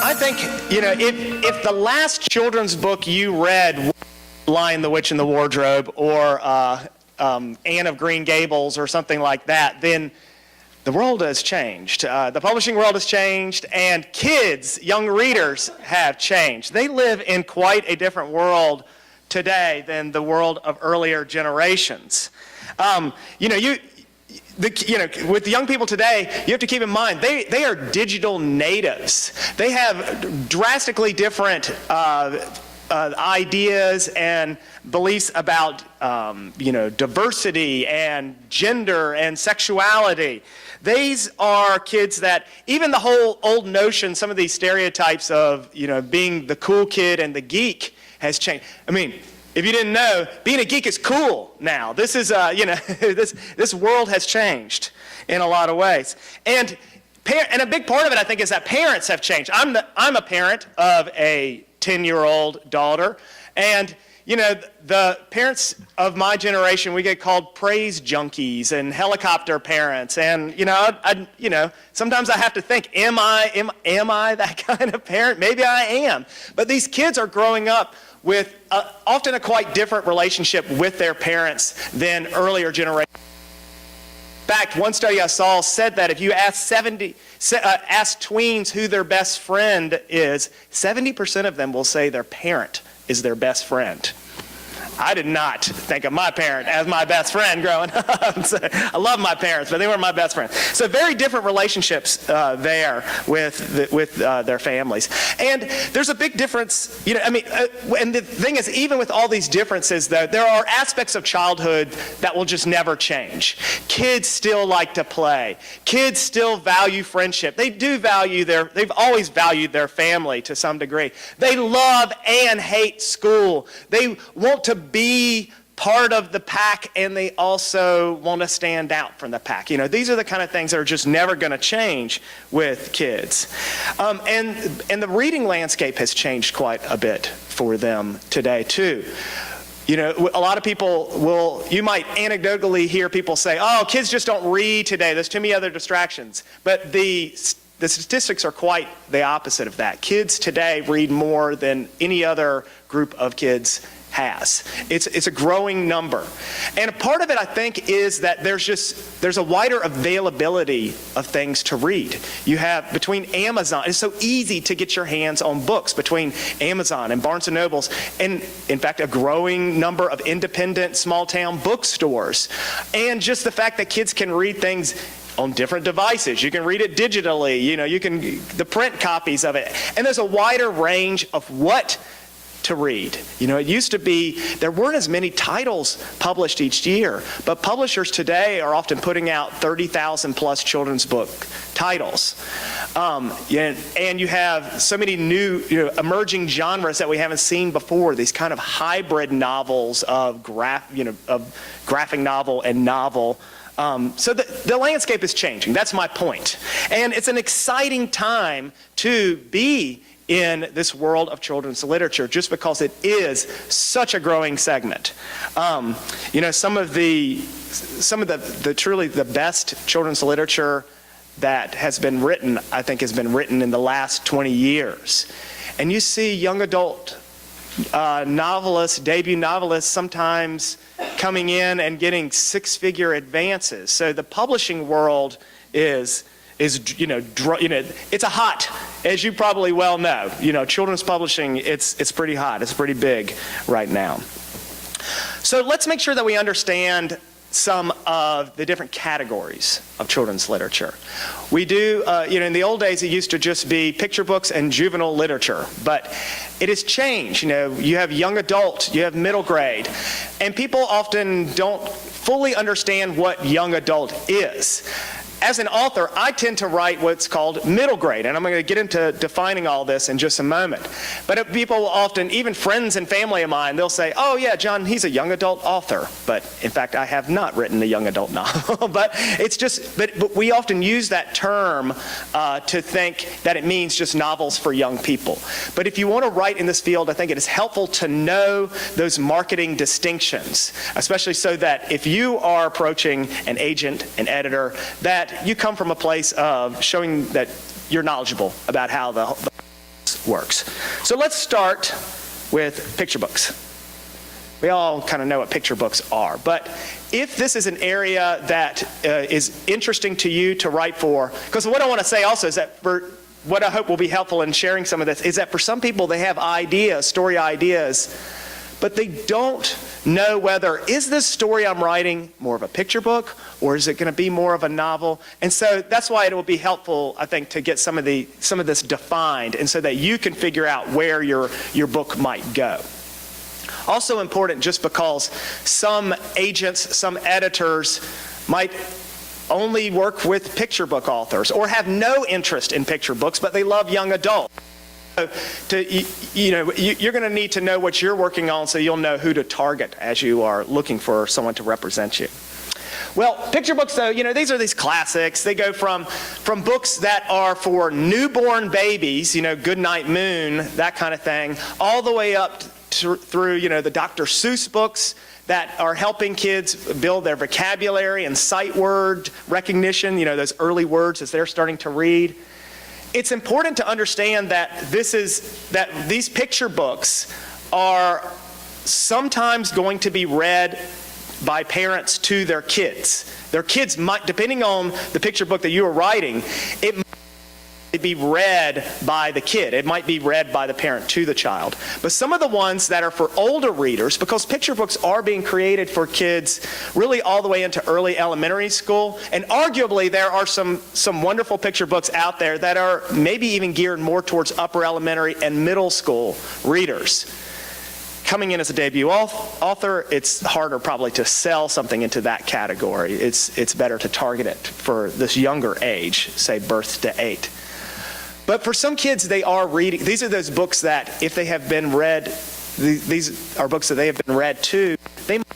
I think, if the last children's book you read was Lion, the Witch, and the Wardrobe, or Anne of Green Gables, or something like that, then the world has changed. The publishing world has changed, and kids, young readers, have changed. They live in quite a different world today than the world of earlier generations. With the young people today, you have to keep in mind, they are digital natives. They have drastically different ideas and beliefs about, diversity and gender and sexuality. These are kids that, even the whole old notion, some of these stereotypes of, being the cool kid and the geek has changed. I mean, if you didn't know, being a geek is cool now. This is, this world has changed in a lot of ways. And a big part of it, I think, is that parents have changed. I'm a parent of a 10-year-old daughter, and the parents of my generation, we get called praise junkies and helicopter parents, and sometimes I have to think, am I that kind of parent? Maybe I am. But these kids are growing up with often a quite different relationship with their parents than earlier generations. In fact, one study I saw said that if you ask tweens who their best friend is, 70% of them will say their parent is their best friend. I did not think of my parent as my best friend growing up. So, I love my parents, but they weren't my best friends. So very different relationships there with their families. And there's a big difference, and the thing is, even with all these differences, though, there are aspects of childhood that will just never change. Kids still like to play. Kids still value friendship. They do they've always valued their family to some degree. They love and hate school. They want to be part of the pack, and they also want to stand out from the pack. These are the kind of things that are just never going to change with kids. And the reading landscape has changed quite a bit for them today, too. A lot of people you might anecdotally hear people say, oh, kids just don't read today. There's too many other distractions. But the statistics are quite the opposite of that. Kids today read more than any other group of kids has. It's a growing number. And a part of it, I think, is that there's a wider availability of things to read. You have, between Amazon, it's so easy to get your hands on books between Amazon and Barnes & Nobles, and in fact, a growing number of independent small-town bookstores. And just the fact that kids can read things on different devices. You can read it digitally, you can, the print copies of it. And there's a wider range of what to read. It used to be there weren't as many titles published each year, but publishers today are often putting out 30,000 plus children's book titles. And you have so many new emerging genres that we haven't seen before, these kind of hybrid novels of graphic novel and novel. So the landscape is changing. That's my point. And it's an exciting time to be in this world of children's literature, just because it is such a growing segment. Some of the truly the best children's literature that has been written, I think, has been written in the last 20 years. And you see young adult novelists, debut novelists, sometimes coming in and getting six-figure advances. So the publishing world is it's a hot, as you probably well know. Children's publishing, it's pretty hot. It's pretty big right now. So let's make sure that we understand some of the different categories of children's literature. We do, in the old days, it used to just be picture books and juvenile literature, but it has changed. You have young adult, you have middle grade, and people often don't fully understand what young adult is. As an author, I tend to write what's called middle grade, and I'm going to get into defining all this in just a moment. But people often, even friends and family of mine, they'll say, oh yeah, John, he's a young adult author. But in fact, I have not written a young adult novel. But we often use that term to think that it means just novels for young people. But if you want to write in this field, I think it is helpful to know those marketing distinctions, especially so that if you are approaching an agent, an editor, that you come from a place of showing that you're knowledgeable about how works. So let's start with picture books. We all kind of know what picture books are, but if this is an area that is interesting to you to write for, because what I want to say also is that for what I hope will be helpful in sharing some of this is that for some people they have ideas, story ideas, but they don't know whether, is this story I'm writing more of a picture book or is it going to be more of a novel? And so that's why it will be helpful, I think, to get some of this defined and so that you can figure out where your book might go. Also important, just because some agents, some editors might only work with picture book authors or have no interest in picture books, but they love young adults. So you're going to need to know what you're working on so you'll know who to target as you are looking for someone to represent you. Well, picture books, though, these are these classics. They go from books that are for newborn babies, Goodnight Moon, that kind of thing, all the way up through, the Dr. Seuss books that are helping kids build their vocabulary and sight word recognition, those early words as they're starting to read. It's important to understand that these picture books are sometimes going to be read by parents to their kids. Their kids might, depending on the picture book that you are writing, it might be read by the kid. It might be read by the parent to the child. But some of the ones that are for older readers, because picture books are being created for kids really all the way into early elementary school, and arguably there are some wonderful picture books out there that are maybe even geared more towards upper elementary and middle school readers. Coming in as a debut author, it's harder probably to sell something into that category. It's better to target it for this younger age, say birth to 8. But for some kids, they are reading. These are those books that, if they have been read, these are books that they have been read to, they might be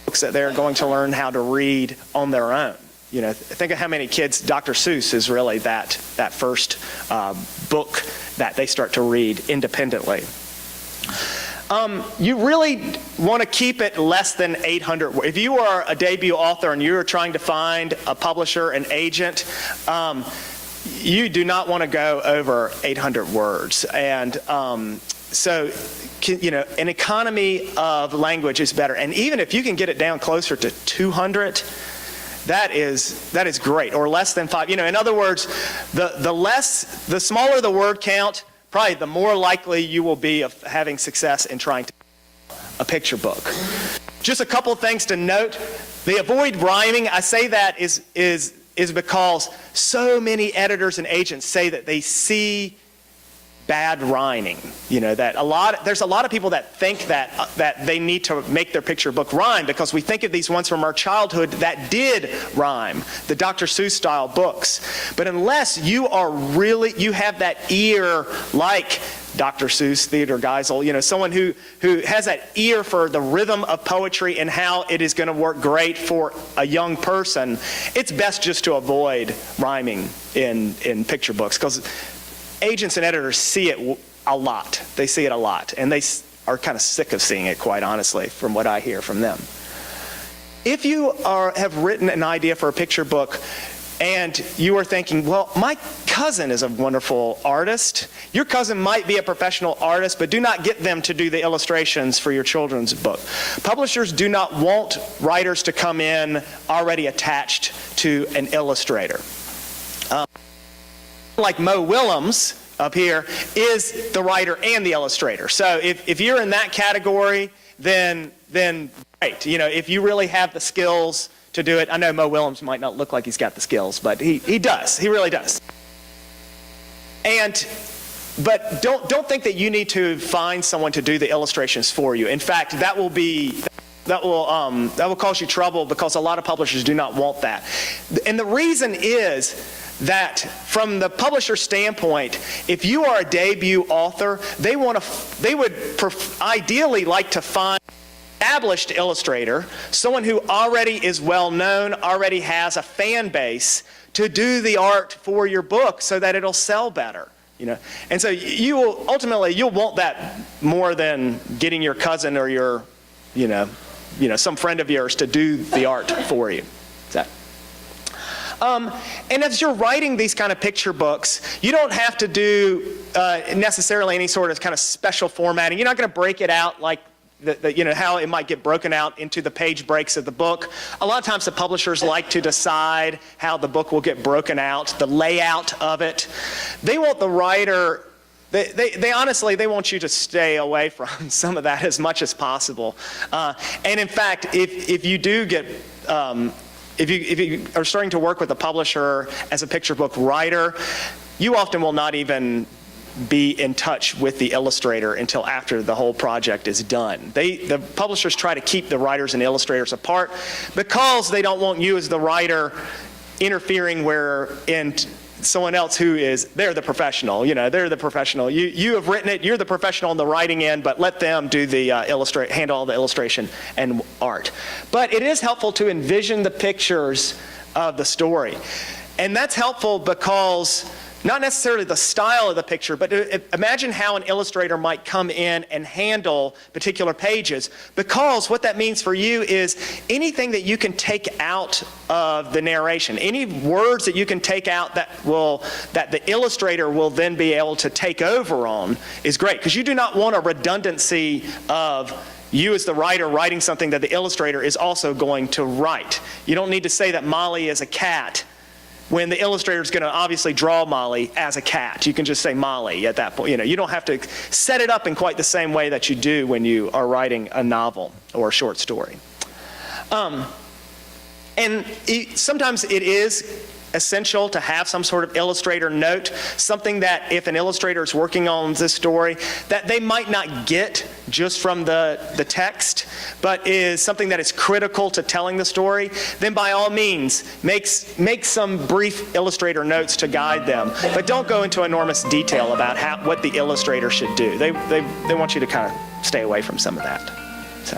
books that they're going to learn how to read on their own. Think of how many kids, Dr. Seuss is really that first book that they start to read independently. You really want to keep it less than 800 words. If you are a debut author and you're trying to find a publisher, an agent, you do not want to go over 800 words. And so, an economy of language is better. And even if you can get it down closer to 200, that is great, or less than 5. In other words, the smaller the word count, probably the more likely you will be of having success in trying to a picture book. Just a couple of things to note. They avoid rhyming. I say that is because so many editors and agents say that they see bad rhyming. There's a lot of people that think that they need to make their picture book rhyme, because we think of these ones from our childhood that did rhyme, the Dr. Seuss style books. But unless you have that ear like Dr. Seuss, Theodore Geisel, someone who has that ear for the rhythm of poetry and how it is going to work great for a young person, it's best just to avoid rhyming in picture books, because agents and editors see it a lot. They see it a lot, and they are kind of sick of seeing it, quite honestly, from what I hear from them. If you have written an idea for a picture book and you are thinking, well, my cousin is a wonderful artist. Your cousin might be a professional artist, but do not get them to do the illustrations for your children's book. Publishers do not want writers to come in already attached to an illustrator. Like Mo Willems up here is the writer and the illustrator. So if you're in that category, then great. If you really have the skills to do it. I know Mo Willems might not look like he's got the skills, but he does. He really does. But don't think that you need to find someone to do the illustrations for you. In fact, that will cause you trouble, because a lot of publishers do not want that. And the reason is that from the publisher's standpoint, if you are a debut author, they would ideally like to find an established illustrator, someone who already is well known, already has a fan base, to do the art for your book so that it'll sell better. And so you'll want that more than getting your cousin or your some friend of yours to do the art for you. And as you're writing these kind of picture books, you don't have to do necessarily any sort of kind of special formatting. You're not going to break it out like how it might get broken out into the page breaks of the book. A lot of times the publishers like to decide how the book will get broken out, the layout of it. They want the writer, they honestly, they want you to stay away from some of that as much as possible. And in fact, if you do get, if you are starting to work with a publisher as a picture book writer, you often will not even be in touch with the illustrator until after the whole project is done. The publishers try to keep the writers and illustrators apart because they don't want you as the writer interfering where in someone else who is, they're the professional, they're the professional. You have written it, you're the professional on the writing end, but let them do the handle all the illustration and art. But it is helpful to envision the pictures of the story. And that's helpful because not necessarily the style of the picture, but imagine how an illustrator might come in and handle particular pages, because what that means for you is anything that you can take out of the narration, any words that you can take out that the illustrator will then be able to take over on is great, because you do not want a redundancy of you as the writer writing something that the illustrator is also going to write. You don't need to say that Molly is a cat when the illustrator is going to obviously draw Molly as a cat. You can just say Molly at that point. You don't have to set it up in quite the same way that you do when you are writing a novel or a short story. Sometimes it is essential to have some sort of illustrator note, something that if an illustrator is working on this story, that they might not get just from the text, but is something that is critical to telling the story, then by all means, make some brief illustrator notes to guide them. But don't go into enormous detail about what the illustrator should do. They want you to kind of stay away from some of that. So.